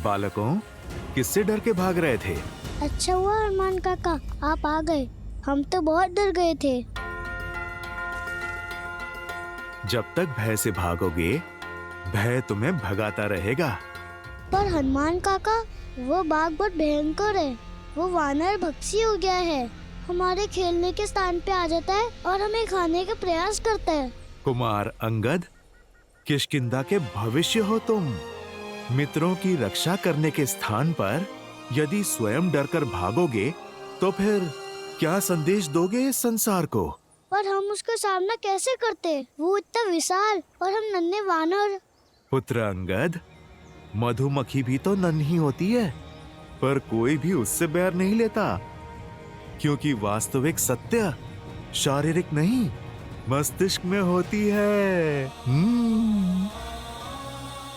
बालकों, किससे डर के भाग रहे थे? अच्छा हुआ हनुमान काका आप आ गए, हम तो बहुत डर गए थे। जब तक भय से भागोगे, भय तुम्हें भगाता रहेगा। पर हनुमान काका, वो बाघ बहुत भयंकर है। वो वानर भक्षी हो गया है, हमारे खेलने के स्थान पे आ जाता है और हमें खाने का प्रयास करता है। कुमार अंगद, किष्किंधा के भविष्य हो तुम। मित्रों की रक्षा करने के स्थान पर यदि स्वयं डरकर भागोगे, तो फिर क्या संदेश दोगे इस संसार को? पर हम उसका सामना कैसे करते? वो इतना विशाल और हम नन्हे वानर। पुत्र अंगद, मधुमक्खी भी तो नन्ही होती है, पर कोई भी उससे बैर नहीं लेता, क्योंकि वास्तविक सत्य शारीरिक नहीं, मस्तिष्क में होती है।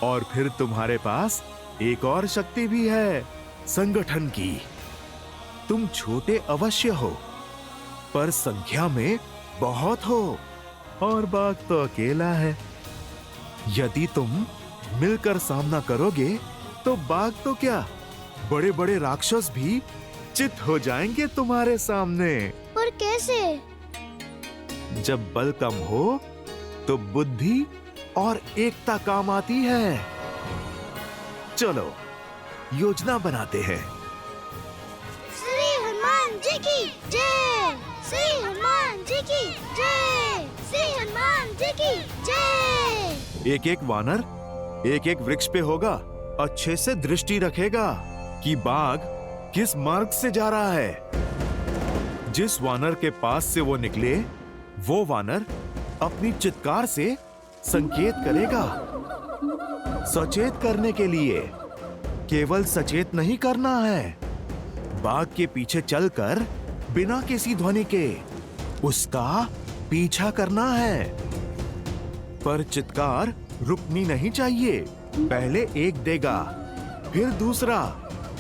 और फिर तुम्हारे पास एक और शक्ति भी है, संगठन की। तुम छोटे अवश्य हो, पर संख्या में बहुत हो, और बाघ तो अकेला है। यदि तुम मिलकर सामना करोगे, तो बाघ तो क्या, बड़े बड़े राक्षस भी चित हो जाएंगे तुम्हारे सामने। पर कैसे? जब बल कम हो, तो बुद्धि और एकता काम आती है। चलो योजना बनाते हैं। श्री हनुमान जी की जय, श्री हनुमान जी की जय, श्री हनुमान जी की जय। एक एक वानर एक एक वृक्ष पे होगा, अच्छे से दृष्टि रखेगा कि बाघ किस मार्ग से जा रहा है। जिस वानर के पास से वो निकले, वो वानर अपनी चित्कार से संकेत करेगा। सचेत करने के लिए केवल सचेत नहीं करना है, बाघ के पीछे चलकर बिना किसी ध्वनि के उसका पीछा करना है। पर चित्कार रुकनी नहीं चाहिए। पहले एक देगा, फिर दूसरा,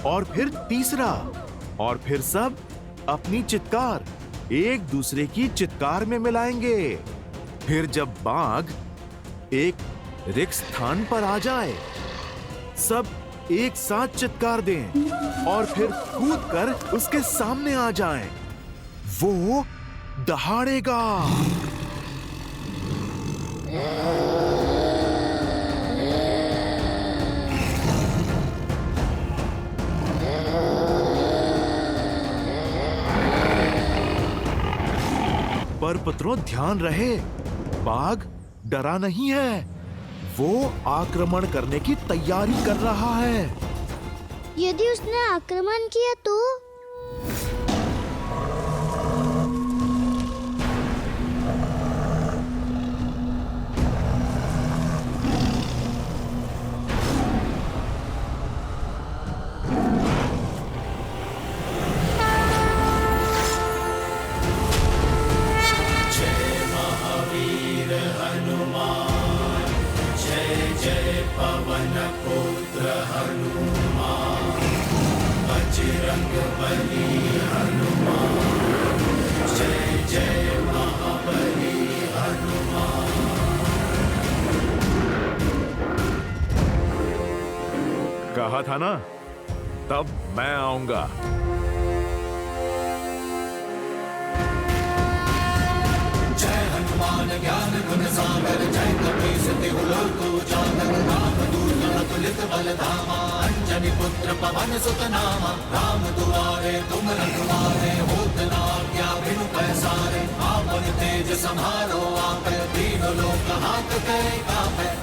और फिर तीसरा, और फिर सब अपनी चित्कार एक दूसरे की चित्कार में मिलाएंगे। फिर जब बाघ एक रिक्त स्थान पर आ जाए, सब एक साथ चित्कार दें और फिर कूदकर उसके सामने आ जाएं। वो दहाड़ेगा। पर पुत्रों ध्यान रहे, बाघ डरा नहीं है, वो आक्रमण करने की तैयारी कर रहा है। यदि उसने आक्रमण किया तो? कहा था ना, तब मैं आऊंगा। जय हनुमान ज्ञान गुण सागर, जय कपीस तिहु लोक उजागर, रामदूत अतुलित बल धामा, अंजनी पुत्र पवन सुत नामा। राम दुआरे तुम रखवारे, होत न आज्ञा बिनु पैसारे। आपन तेज समारो आपे, तीनों लोक हांकते कापे।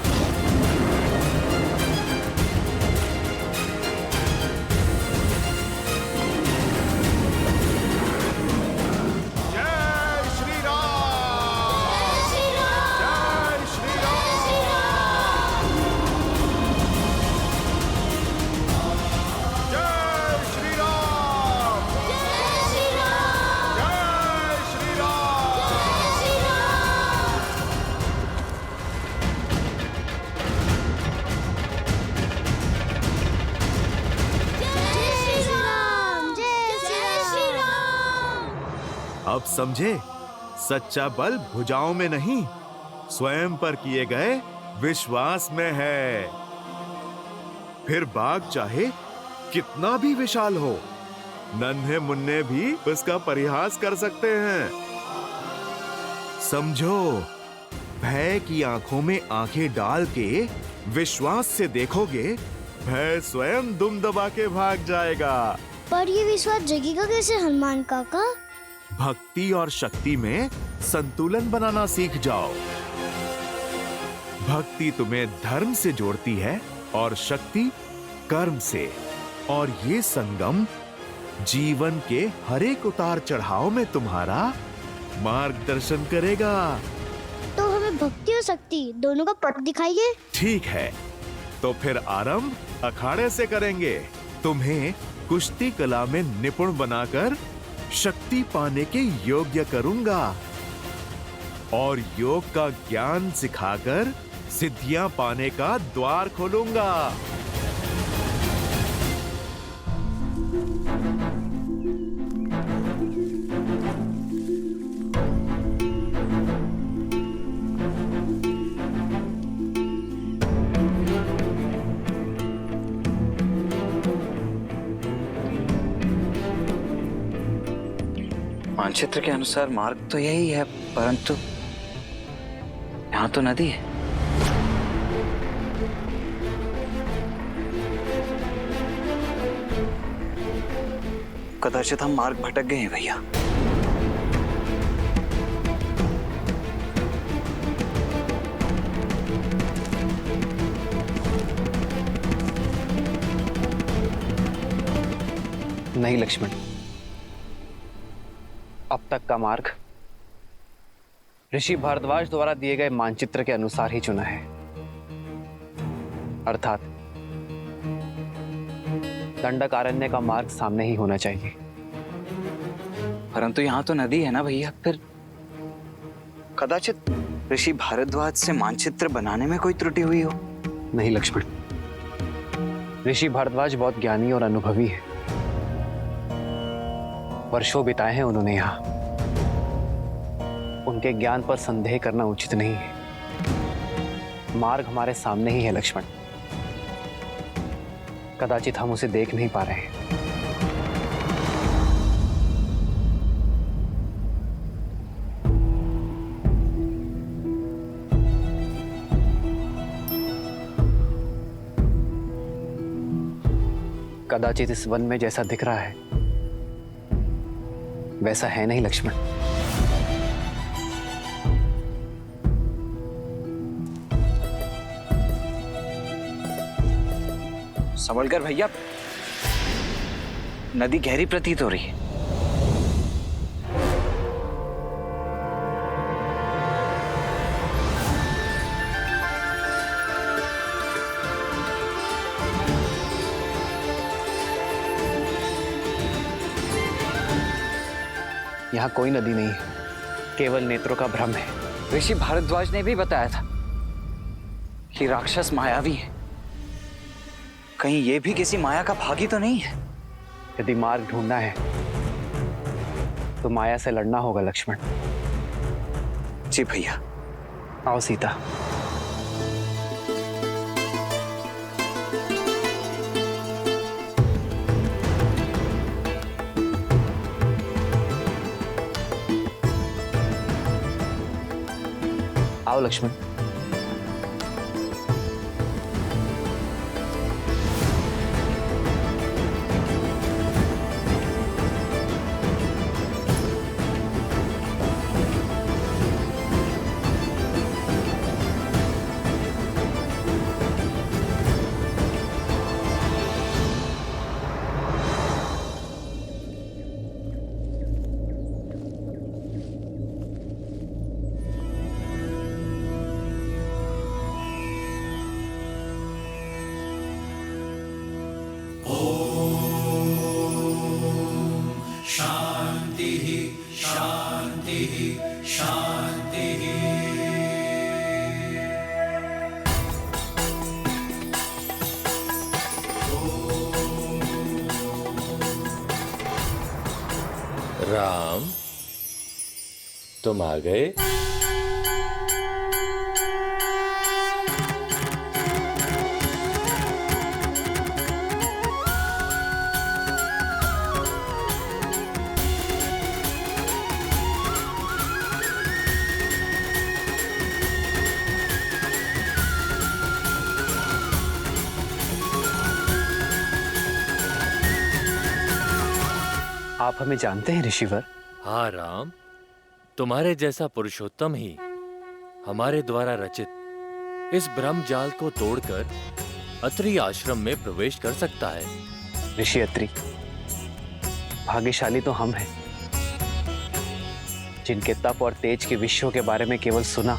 अब समझे, सच्चा बल भुजाओं में नहीं, स्वयं पर किए गए विश्वास में है। फिर बाग चाहे कितना भी विशाल हो, नन्हे मुन्ने भी उसका परिहास कर सकते हैं। समझो, भय की आंखों में आंखें डाल के विश्वास से देखोगे, भय स्वयं दुम दबा के भाग जाएगा। पर ये विश्वास जगेगा कैसे हनुमान काका? भक्ति और शक्ति में संतुलन बनाना सीख जाओ। भक्ति तुम्हें धर्म से जोड़ती है और शक्ति कर्म से, और ये संगम जीवन के हर एक उतार चढ़ाव में तुम्हारा मार्गदर्शन करेगा। तो हमें भक्ति और शक्ति दोनों का पथ दिखाइए। ठीक है, तो फिर आरंभ अखाड़े से करेंगे। तुम्हें कुश्ती कला में निपुण बनाकर शक्ति पाने के योग्य करूंगा और योग का ज्ञान सिखाकर सिद्धियां पाने का द्वार खोलूंगा। मानचित्र के अनुसार मार्ग तो यही है, परंतु यहाँ तो नदी है। कदाचित हम मार्ग भटक गए हैं भैया। नहीं लक्ष्मण, अब तक का मार्ग ऋषि भारद्वाज द्वारा दिए गए मानचित्र के अनुसार ही चुना है, अर्थात दंडकारण्य का मार्ग सामने ही होना चाहिए। परंतु यहाँ तो नदी है ना भैया, फिर कदाचित ऋषि भारद्वाज से मानचित्र बनाने में कोई त्रुटि हुई हो। नहीं लक्ष्मण, ऋषि भारद्वाज बहुत ज्ञानी और अनुभवी है। वर्षों बिताए हैं उन्होंने यहाँ। उनके ज्ञान पर संदेह करना उचित नहीं है। मार्ग हमारे सामने ही है लक्ष्मण, कदाचित हम उसे देख नहीं पा रहे हैं। कदाचित इस वन में जैसा दिख रहा है वैसा है नहीं लक्ष्मण। संभलकर भैया, नदी गहरी प्रतीत हो रही है। यहाँ कोई नदी नहीं है, केवल नेत्रों का भ्रम है। ऋषि भारद्वाज ने भी बताया था कि राक्षस मायावी है। कहीं ये भी किसी माया का भागी तो नहीं है? यदि मार्ग ढूंढना है तो माया से लड़ना होगा लक्ष्मण। जी भैया। आओ सीता। आओ लक्ष्मण। राम, तुम आ गए। आप हमें जानते हैं ऋषिवर? हाँ राम, तुम्हारे जैसा पुरुषोत्तम ही हमारे द्वारा रचित इस ब्रह्म जाल को तोड़कर अत्रि आश्रम में प्रवेश कर सकता है। ऋषि अत्रि, भाग्यशाली तो हम हैं जिनके तप और तेज के विषयों के बारे में केवल सुना,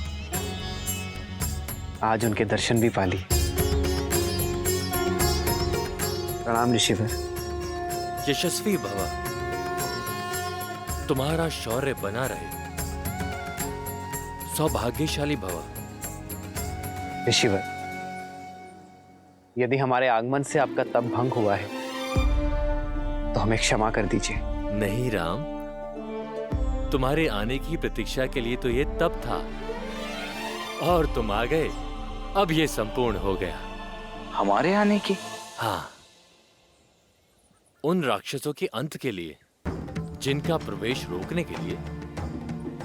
आज उनके दर्शन भी पा लिए। प्रणाम ऋषिवर। यशस्वी भव, तुम्हारा शौर्य बना रहे। सौभाग्यशाली भव। ऋषिवर, यदि हमारे आगमन से आपका तप भंग हुआ है तो हमें क्षमा कर दीजिए। नहीं राम, तुम्हारे आने की प्रतीक्षा के लिए तो ये तप था और तुम आ गए। अब ये संपूर्ण हो गया। हमारे आने की? हाँ, उन राक्षसों के अंत के लिए जिनका प्रवेश रोकने के लिए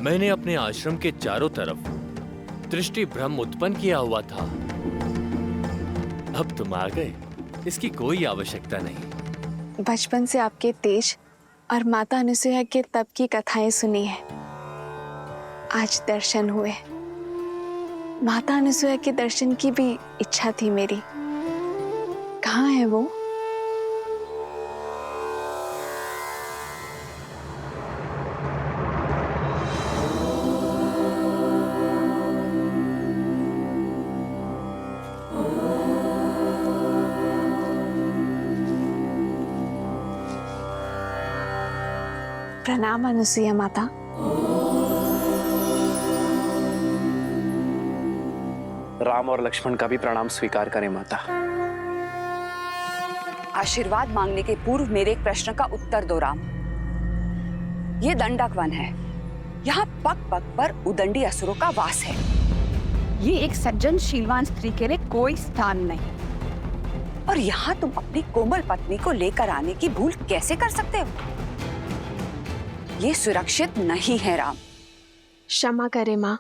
मैंने अपने आश्रम के चारों तरफ दृष्टि भ्रम उत्पन्न किया हुआ था। अब तुम आ गए, इसकी कोई आवश्यकता नहीं। बचपन से आपके तेज और माता अनुसुईया के तप की कथाएं सुनी है, आज दर्शन हुए। माता अनुसुईया के दर्शन की भी इच्छा थी मेरी। कहाँ है वो? प्रणाम अनुसुईया माता। राम और लक्ष्मण का भी प्रणाम स्वीकार करें माता। आशीर्वाद मांगने के पूर्व मेरे एक प्रश्न का उत्तर दो राम। ये दंडक वन है, यहाँ पग पग पर उदंडी असुरों का वास है। ये एक सज्जन शीलवान स्त्री के लिए कोई स्थान नहीं। और यहाँ तुम अपनी कोमल पत्नी को लेकर आने की भूल कैसे कर सकते हो? ये सुरक्षित नहीं है राम। क्षमा करें माँ,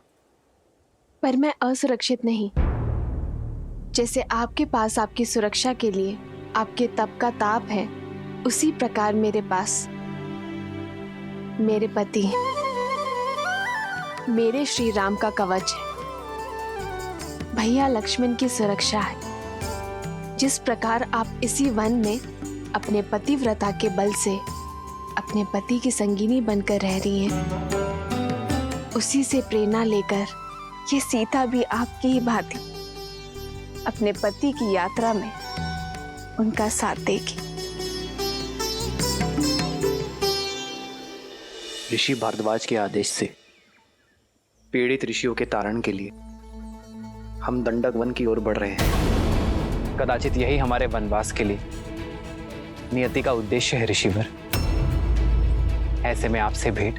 पर मैं असुरक्षित नहीं। जैसे आपके पास आपकी सुरक्षा के लिए आपके तप का ताप है, उसी प्रकार मेरे पास मेरे पति, मेरे श्री राम का कवच है, भैया लक्ष्मण की सुरक्षा है। जिस प्रकार आप इसी वन में अपने पतिव्रता के बल से अपने पति की संगिनी बनकर रह रही हैं, उसी से प्रेरणा लेकर ये सीता भी आपकी ही भांति अपने पति की यात्रा में उनका साथ देगी। ऋषि भारद्वाज के आदेश से पीड़ित ऋषियों के तारण के लिए हम दंडक वन की ओर बढ़ रहे हैं। कदाचित यही हमारे वनवास के लिए नियति का उद्देश्य है ऋषिवर। ऐसे में आपसे भेंट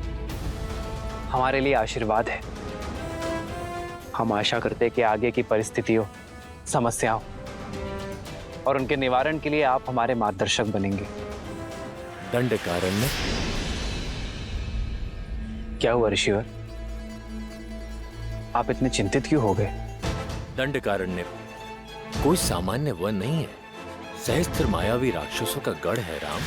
हमारे लिए आशीर्वाद है। हम आशा करते हैं कि आगे की परिस्थितियों, समस्याओं और उनके निवारण के लिए आप हमारे मार्गदर्शक बनेंगे। दंडकारण्य? क्या हुआ ऋषिवर, आप इतने चिंतित क्यों हो गए? दंडकारण्य कोई सामान्य वन नहीं है, सहस्त्र मायावी राक्षसों का गढ़ है राम।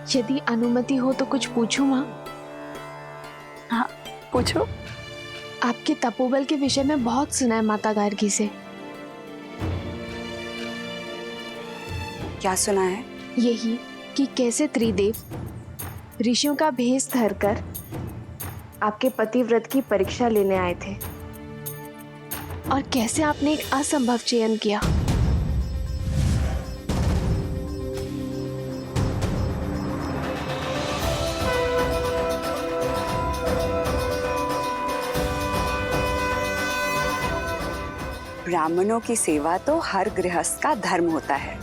यदि अनुमति हो तो कुछ पूछूं माँ? हाँ पूछो। आपके तपोबल के विषय में बहुत सुना है माता गार्गी से। क्या सुना है? यही कि कैसे त्रिदेव ऋषियों का भेष धरकर आपके पतिव्रत की परीक्षा लेने आए थे और कैसे आपने एक असंभव चयन किया। ब्राह्मणों की सेवा तो हर गृहस्थ का धर्म होता है।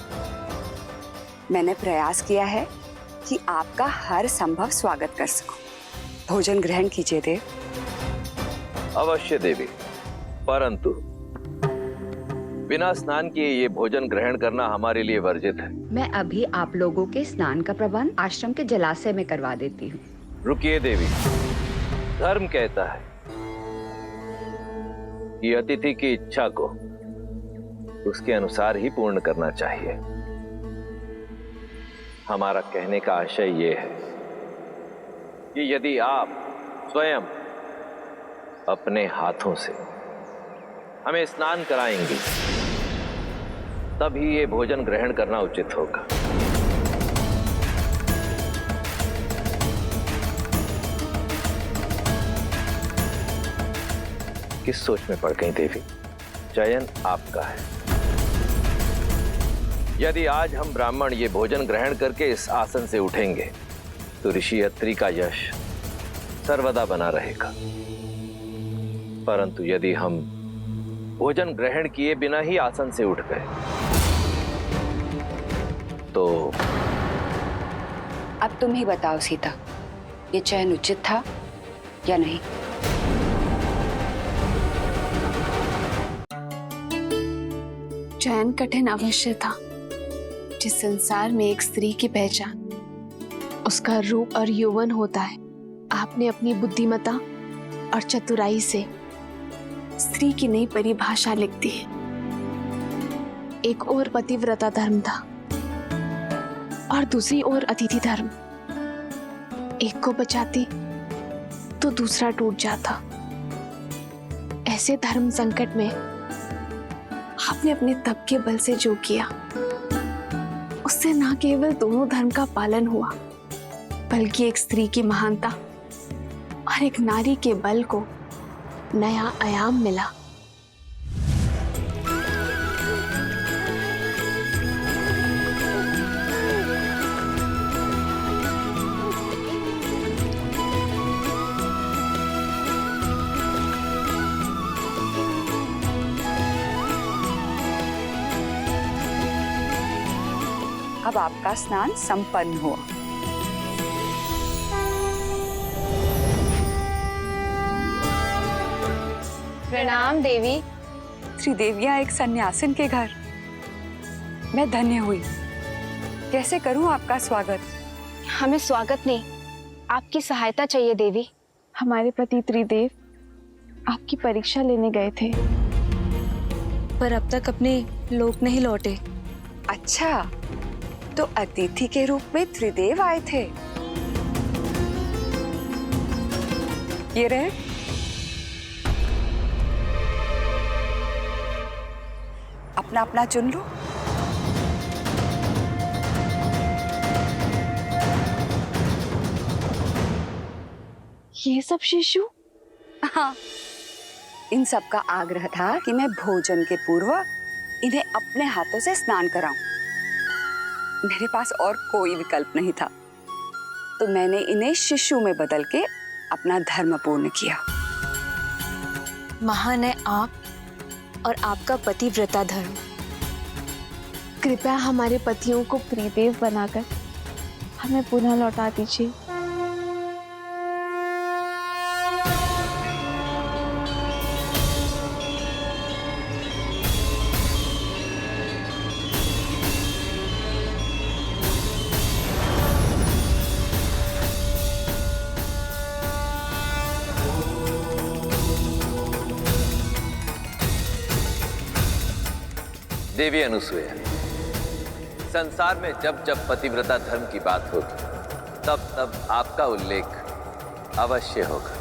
मैंने प्रयास किया है कि आपका हर संभव स्वागत कर सकूं। भोजन ग्रहण कीजिए देव। अवश्य देवी, परंतु बिना स्नान किए ये भोजन ग्रहण करना हमारे लिए वर्जित है। मैं अभी आप लोगों के स्नान का प्रबंध आश्रम के जलाशय में करवा देती हूँ। रुकिए देवी, धर्म कहता है कि अतिथि की इच्छा को उसके अनुसार ही पूर्ण करना चाहिए। हमारा कहने का आशय यह है कि यदि आप स्वयं अपने हाथों से हमें स्नान कराएंगे तभी ये भोजन ग्रहण करना उचित होगा। किस सोच में पड़ गई देवी? चयन आपका है। यदि आज हम ब्राह्मण ये भोजन ग्रहण करके इस आसन से उठेंगे तो ऋषि अत्रि का यश सर्वदा बना रहेगा। परंतु यदि हम भोजन ग्रहण किए बिना ही आसन से उठ गए तो अब तुम ही बताओ सीता, ये चयन उचित था या नहीं? चयन कठिन अवश्य था। जिस संसार में एक स्त्री की पहचान उसका रूप और यौवन होता है, आपने अपनी बुद्धिमता और चतुराई से स्त्री की नई परिभाषा लिख दी है। एक ओर पतिव्रता धर्म था और दूसरी ओर अतिथि धर्म। एक को बचाती तो दूसरा टूट जाता। ऐसे धर्म संकट में आपने अपने तप के बल से जो किया उससे न केवल दोनों धर्म का पालन हुआ बल्कि एक स्त्री की महानता और एक नारी के बल को नया आयाम मिला। अब आपका स्नान संपन्न हुआ। प्रणाम देवी। त्रिदेवियां एक सन्यासिन के घर, मैं धन्य हुई। कैसे करूं आपका स्वागत? हमें स्वागत नहीं, आपकी सहायता चाहिए देवी। हमारे पति त्रिदेव आपकी परीक्षा लेने गए थे पर अब तक अपने लोक नहीं लौटे। अच्छा, तो अतिथि के रूप में त्रिदेव आए थे। ये रहे। अपना अपना चुन लो। ये सब शिशु? हाँ, इन सब का आग्रह था कि मैं भोजन के पूर्व इन्हें अपने हाथों से स्नान कराऊं। मेरे पास और कोई विकल्प नहीं था, तो मैंने इन्हें शिशु में बदल के अपना धर्म पूर्ण किया। महान है आप और आपका पतिव्रता धर्म। कृपया हमारे पतियों को त्रिदेव बनाकर हमें पुनः लौटा दीजिए। देवी अनुसूया, संसार में जब जब पतिव्रता धर्म की बात होगी तब तब आपका उल्लेख अवश्य होगा।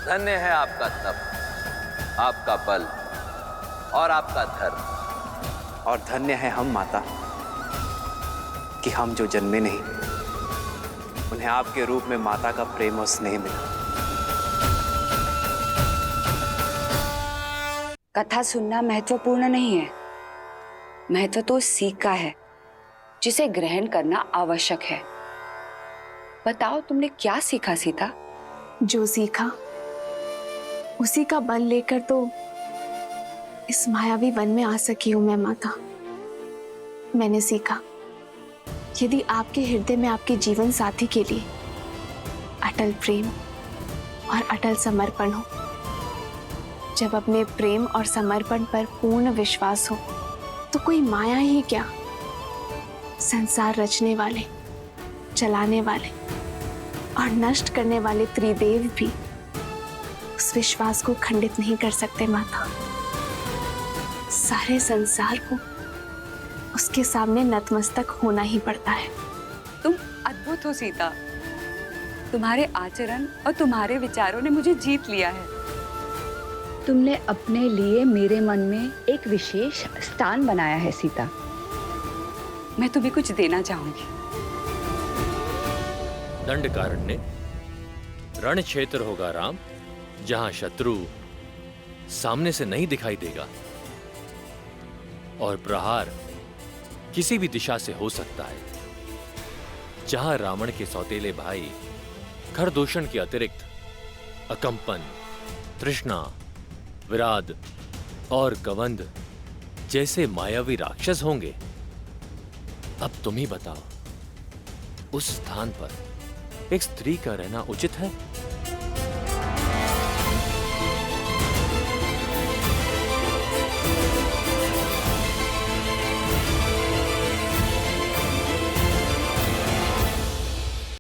धन्य है आपका तप, आपका बल और आपका धर्म। और धन्य है हम माता कि हम जो जन्मे नहीं उन्हें आपके रूप में माता का प्रेम और स्नेह मिला। कथा सुनना महत्वपूर्ण नहीं है, महत्व तो सीख का है जिसे ग्रहण करना आवश्यक है। बताओ, तुमने क्या सीखा सीता? जो सीखा उसी का बल लेकर तो इस मायावी वन में आ सकी हूं मैं माता। मैंने सीखा, यदि आपके हृदय में आपके जीवन साथी के लिए अटल प्रेम और अटल समर्पण हो, जब अपने प्रेम और समर्पण पर पूर्ण विश्वास हो, तो कोई माया ही क्या, संसार रचने वाले, चलाने वाले और नष्ट करने वाले त्रिदेव भी उस विश्वास को खंडित नहीं कर सकते माता। सारे संसार को उसके सामने नतमस्तक होना ही पड़ता है। तुम अद्भुत हो सीता। तुम्हारे आचरण और तुम्हारे विचारों ने मुझे जीत लिया है। तुमने अपने लिए मेरे मन में एक विशेष स्थान बनाया है सीता। मैं तुम्हें कुछ देना चाहूंगी। दंडकारण्य रण क्षेत्र होगा राम, जहां शत्रु सामने से नहीं दिखाई देगा और प्रहार किसी भी दिशा से हो सकता है। जहां रावण के सौतेले भाई खरदूषण के अतिरिक्त अकंपन, तृष्णा, विराद और कवंद जैसे मायावी राक्षस होंगे। अब तुम ही बताओ, उस स्थान पर एक स्त्री का रहना उचित है?